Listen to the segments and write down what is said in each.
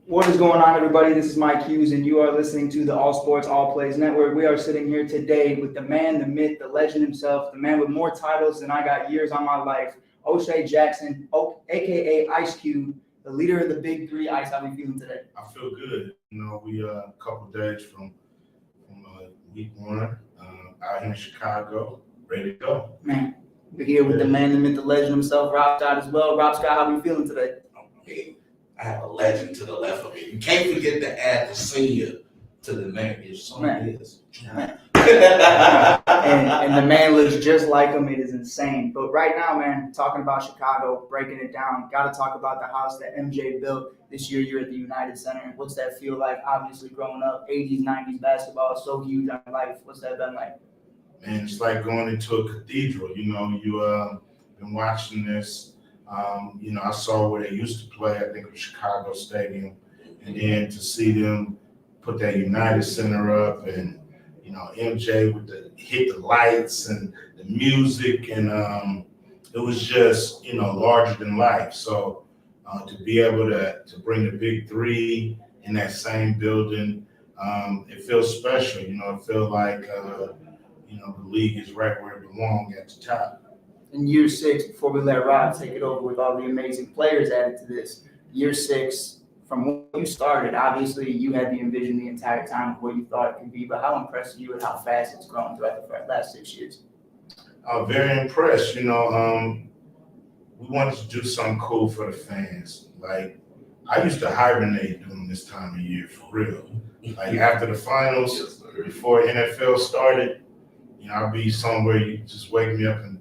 What is going on, everybody? This is Mike Hughes, and you are listening to the All Sports, All Plays Network. We are sitting here today with the man, the myth, the legend himself, the man with more titles than I got years on my life, O'Shea Jackson, a.k.a. Ice Cube, the leader of the Big Three. Ice, how are you feeling today? I feel good. We a couple days from week one out here in Chicago, ready to go. Man, we're here with the man, the myth, the legend himself, Rob Scott as well. Rob Scott, how are you feeling today? I have a legend to the left of me. You can't forget to add the senior to the name. His son is. and the man looks just like him. It is insane. But right now, man, talking about Chicago, breaking it down, got to talk about the house that MJ built this year. You're at the United Center. What's that feel like? Obviously, growing up, 80s, 90s basketball is so huge in life. What's that been like? Man, it's like going into a cathedral. You been watching this. I saw where they used to play. I think it was Chicago Stadium, and then to see them put that United Center up, and MJ with hit the lights and the music, and it was just larger than life. So to be able to bring the Big Three in that same building, it feels special. It feels like the league is right where it belongs at the top. In year 6, before we let Rob take it over with all the amazing players added to this, year 6, from when you started, obviously you had the envision the entire time of what you thought it could be, but how impressed are you with how fast it's grown throughout the last 6 years? Very impressed. We wanted to do something cool for the fans. Like, I used to hibernate during this time of year, for real. Like, after the finals, before NFL started, I'll be somewhere, you just wake me up in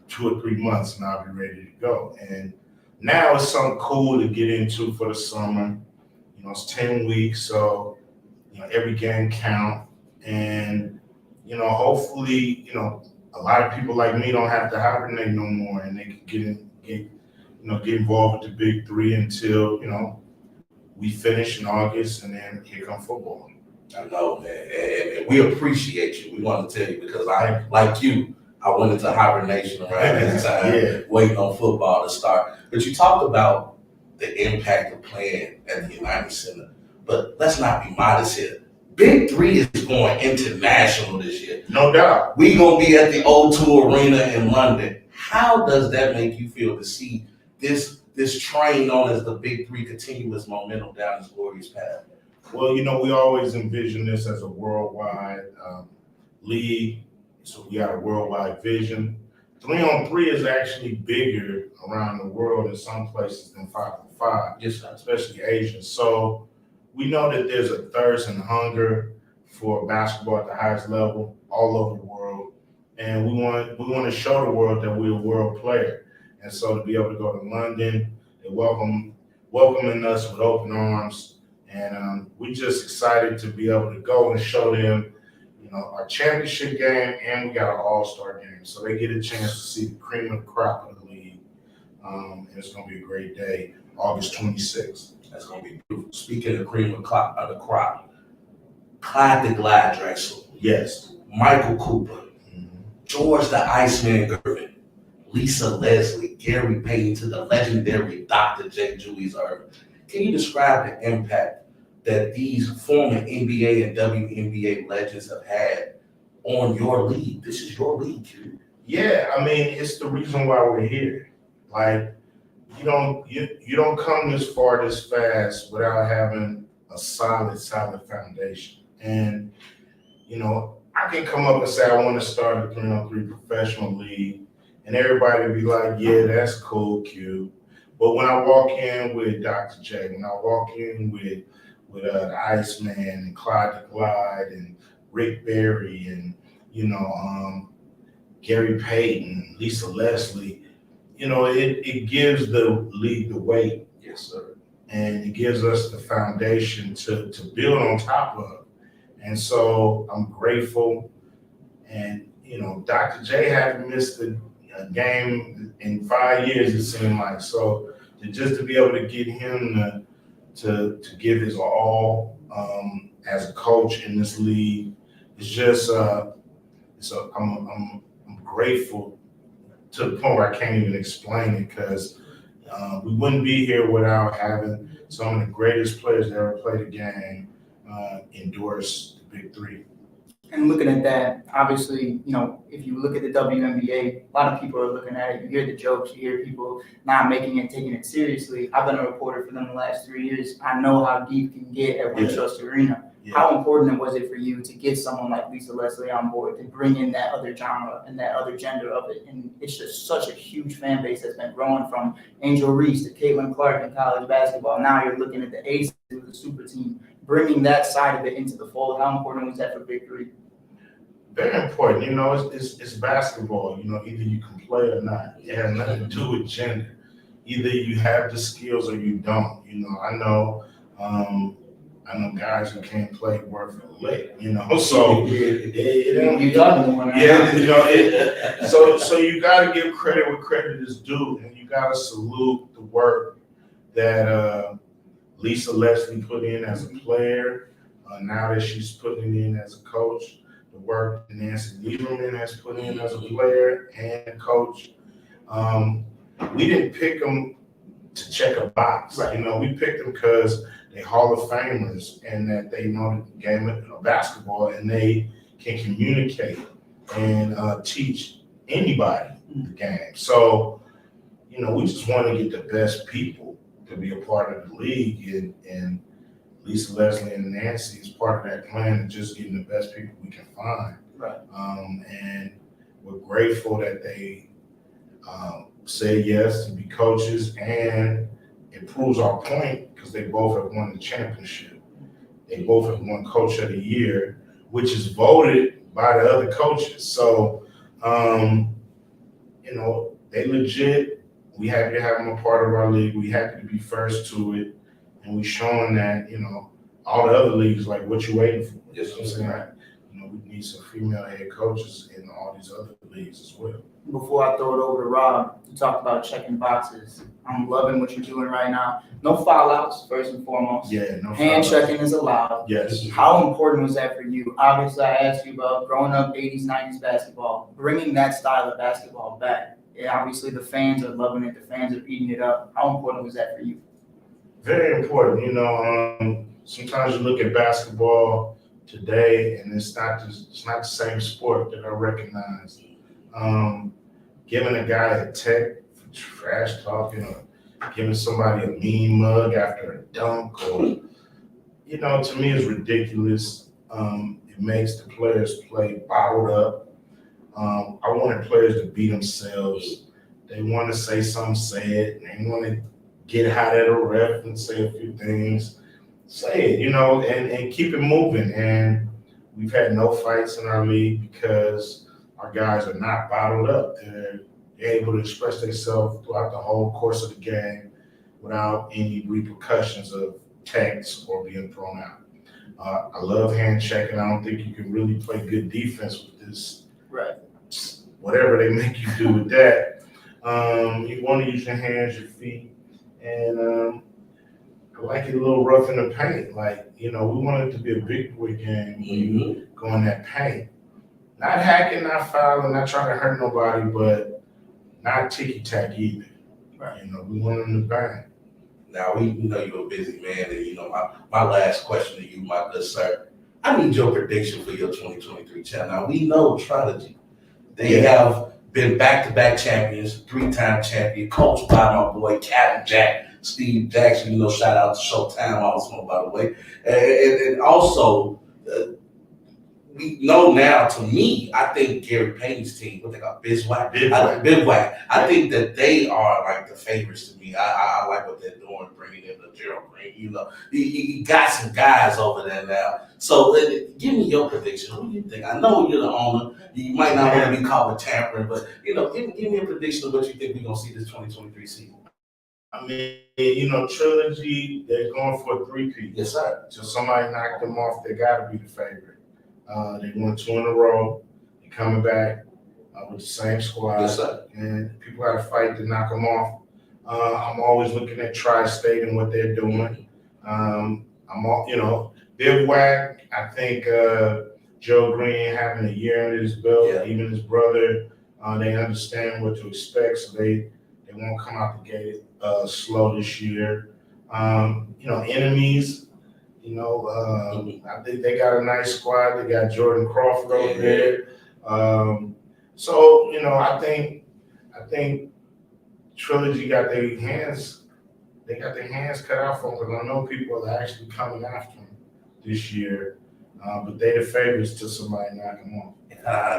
2 or 3 months and I'll be ready to go. And now it's something cool to get into for the summer. It's 10 weeks, so every game count. And hopefully, a lot of people like me don't have to hibernate no more, and they can get involved with the Big Three until we finish in August, and then here come football. I know, man, and we appreciate you. We want to tell you because I, like you, I went into hibernation around this time, waiting on football to start. But you talked about the impact of playing at the United Center. But let's not be modest here. Big Three is going international this year. No doubt. We're going to be at the O2 Arena in London. How does that make you feel to see this train known as the Big Three continuous momentum down this glorious path? Well, we always envision this as a worldwide league. So we got a worldwide vision. 3-on-3 is actually bigger around the world in some places than 5-on-5, Yes, sir. especially Asia. So we know that there's a thirst and hunger for basketball at the highest level all over the world, and we want to show the world that we're a world player. And so to be able to go to London, they welcoming us with open arms, and we're just excited to be able to go and show them our championship game, and we got our all-star game. So they get a chance to see the cream of the crop of the league. And it's going to be a great day, August 26th. That's going to be beautiful. Speaking of the cream of the crop, Clyde the Glide Drexel. Yes. Michael Cooper. George the Iceman Gervin. Lisa Leslie. Gary Payton to the legendary Dr. J. Julius Irvin. Can you describe the impact that these former NBA and WNBA legends have had on your league? This is your league, dude. Yeah, it's the reason why we're here. Like, you don't come this far this fast without having a solid foundation. And I can come up and say I want to start a 3-on-3 professional league, and everybody be like, yeah, that's cool, Q. But when I walk in with Dr. J, when I walk in with the Iceman and Clyde the Glide and Rick Barry and Gary Payton, Lisa Leslie, it gives the league the weight. Yes, sir. And it gives us the foundation to build on top of. And so I'm grateful. And Dr. J hadn't missed a game in 5 years, it seemed like. So to be able to get him to give his all as a coach in this league, it's just I'm grateful to the point where I can't even explain it, because We wouldn't be here without having some of the greatest players that ever played the game endorse the Big Three. And looking at that, obviously, if you look at the WNBA, a lot of people are looking at it. You hear the jokes, you hear people not making it, taking it seriously. I've been a reporter for them the last 3 years. I know how deep it can get at Wintrust Arena. Yeah. How important was it for you to get someone like Lisa Leslie on board to bring in that other genre and that other gender of it? And it's just such a huge fan base that's been growing from Angel Reese to Caitlin Clark in college basketball. Now you're looking at the Aces with the super team, bringing that side of it into the fold. How important was that for Big Three? Very important. It's basketball. Either you can play or not. It has nothing to do with gender. Either you have the skills or you don't. I know guys who can't play worth a lick. So You talking to one right yeah, so you got to give credit where credit is due, and you got to salute the work that Lisa Leslie put in as a player. Now that she's putting it in as a coach. The work Nancy Lieberman has put in as a player and coach. We didn't pick them to check a box. Right. We picked them because they're Hall of Famers and that they know the game of basketball and they can communicate and teach anybody the game. So, we just want to get the best people to be a part of the league and Lisa Leslie and Nancy is part of that plan of just getting the best people we can find. Right. And we're grateful that they said yes to be coaches, and it proves our point because they both have won the championship. They both have won Coach of the Year, which is voted by the other coaches. So, they legit. We happy to have them a part of our league. We happy to be first to it. And we're showing that, all the other leagues, like, what you waiting for? Yes, I'm saying? We need some female head coaches in all these other leagues as well. Before I throw it over to Rob, you talked about checking boxes. I'm loving what you're doing right now. No foul outs, first and foremost. Yeah, no Hand foul outs. checking is allowed. Yes. How important was that for you? Obviously, I asked you about growing up 80s, 90s basketball, bringing that style of basketball back. Yeah, obviously, the fans are loving it. The fans are eating it up. How important was that for you? Very important. Sometimes you look at basketball today, and it's not the same sport that I recognize. Giving a guy a tech for trash talking, or giving somebody a mean mug after a dunk, or to me, it's ridiculous. It makes the players play bottled up. I wanted players to be themselves. They want to say something, say it. They want to get hot at a ref and say a few things. Say it, and keep it moving. And we've had no fights in our league because our guys are not bottled up. They're able to express themselves throughout the whole course of the game without any repercussions of techs or being thrown out. I love hand checking. I don't think you can really play good defense with this. Right. Whatever they make you do with that. You want to use your hands, your feet, and I like it a little rough in the paint. We want it to be a big boy game when you go in that paint. Not hacking, not fouling, not trying to hurt nobody, but not ticky-tack either. Right. We want them to bang. Now, we know you're a busy man, and my last question to you, my good sir, I need your prediction for your 2023 champ. Now, we know Trilogy. They have been back-to-back champions, 3-time champion, coached by my boy, Captain Jack, Steve Jackson. Shout out to Showtime also, by the way. And also, we know now, to me, I think Gary Payne's team, what they got, Bivouac. I think that they are like the favorites to me. I like what they're doing, bringing in the Gerald Green. You got some guys over there now. So give me your prediction. What do you think? I know you're the owner. You might not want to be caught with tampering, but give me a prediction of what you think we're gonna see this 2023 season. I mean, Trilogy, they're going for a three-peat. Yes, sir. So somebody knocked them off, they got to be the favorite. They won 2 in a row. They're coming back with the same squad. Yes, sir. And people got to fight to knock them off. I'm always looking at Tri-State and what they're doing. Bivouac, I think Joe Green having a year under his belt, even his brother, they understand what to expect, so they won't come out the gate slow this year. Enemies. I think they got a nice squad. They got Jordan Crawford over there. I think Trilogy got their hands. They got their hands cut out for them because I know people are actually coming after them this year. But they the favorites till somebody knock them off.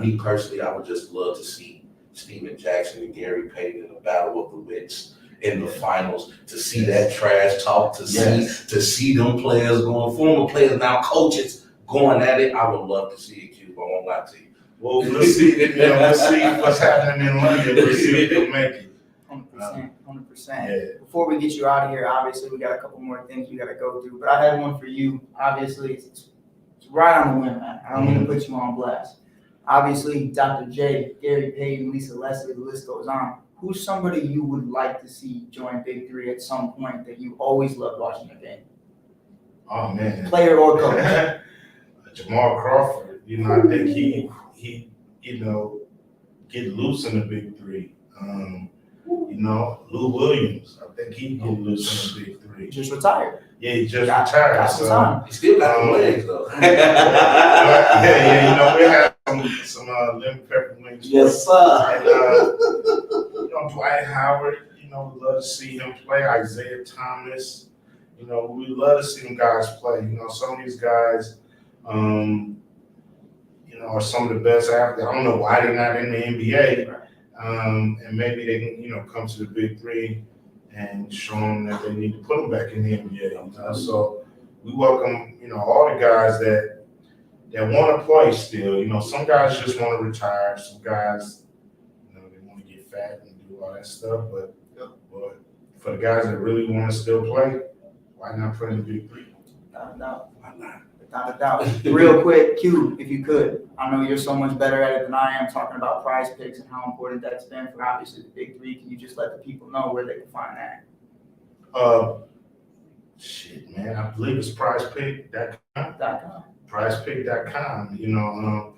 Me personally, I would just love to see Steven Jackson and Gary Payton in the battle of the wits in the finals, to see that trash talk, to see them players going, former players, now coaches going at it. I would love to see it, Q, but I won't lie to you. Well, we'll see. We'll see what's happening in London. We'll see if they'll make it. 100%. Yeah. Before we get you out of here, obviously we got a couple more things we got to go through, but I had one for you. Obviously, it's right on the whim, man. I don't mean to put you on blast. Obviously, Dr. J, Gary Payton, Lisa Leslie, the list goes on. Who's somebody you would like to see join Big Three at some point that you always loved watching the game? Oh man, player or coach? Jamal Crawford. I think he get loose in the Big Three. Lou Williams. I think he get loose in the Big Three. Just retired. Yeah, he just retired. Got some time. He still got the legs though. We have some lemon pepper wings. Yes, sir. And Dwight Howard. We love to see him play. Isaiah Thomas. We love to see them guys play. Some of these guys, are some of the best athletes. I don't know why they're not in the NBA. And maybe they can, come to the Big Three and show them that they need to put them back in the NBA. So we welcome, all the guys that want to play still. Some guys just want to retire. Some guys, they want to get fat and do all that stuff. But for the guys that really want to still play, why not play in the Big Three? Why not? Without a doubt. Real quick, Q, if you could. I know you're so much better at it than I am, talking about prize picks and how important that's been for obviously the Big Three. Can you just let the people know where they can find that? Shit, man. I believe it's prizepick.com. Prizepick.com.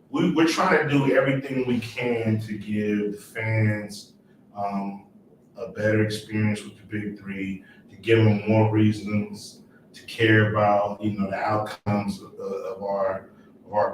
We're trying to do everything we can to give fans a better experience with the Big Three, to give them more reasons to care about, the outcomes of our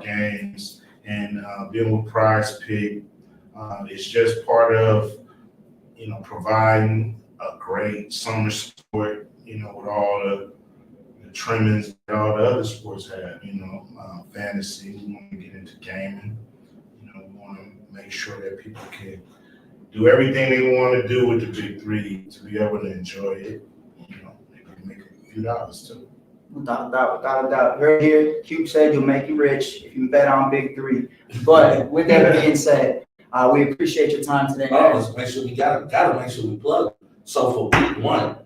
games, and being with Prize Pick, it's just part of, providing a great summer sport, with all the trimmings that all the other sports have, fantasy. We want to get into gaming, we want to make sure that people can do everything they want to do with the Big Three to be able to enjoy it, maybe make a few dollars too. Without a doubt. Right here, Cube said you'll make you rich if you bet on Big Three. But with that being said, we appreciate your time today. Let's make sure we gotta make sure we plug. So for week 1,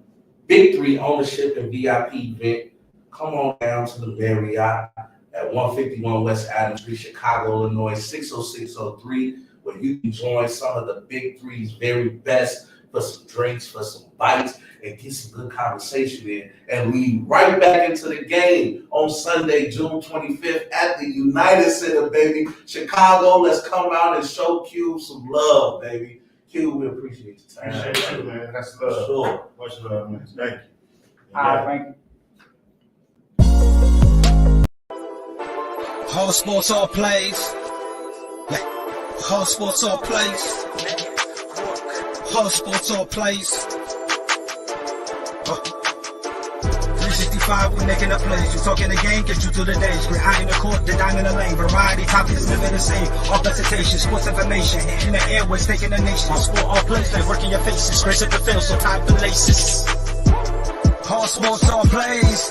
Big Three ownership and VIP event, come on down to the Marriott at 151 West Adams Street, Chicago, Illinois, 60603, where you can join some of the Big Three's very best for some drinks, for some bites, and get some good conversation in, and lead right back into the game on Sunday, June 25th at the United Center, baby. Chicago, let's come out and show Cube some love, baby. Cube, we appreciate your time. Appreciate you, man. That's love. Sure. Much love, man. Thank you. All right, thank you. Whole sports all plays. Whole sports all plays. Whole sports all plays. 365, we making up plays. You talking the game, get you through the days. We're high in the court, the dime in the lane. Variety topics living the same. All presentation, sports information. Hitting the airways, taking the nation. Sport all plays, like working your faces. Grace at the field, so tie the laces. All sports all plays.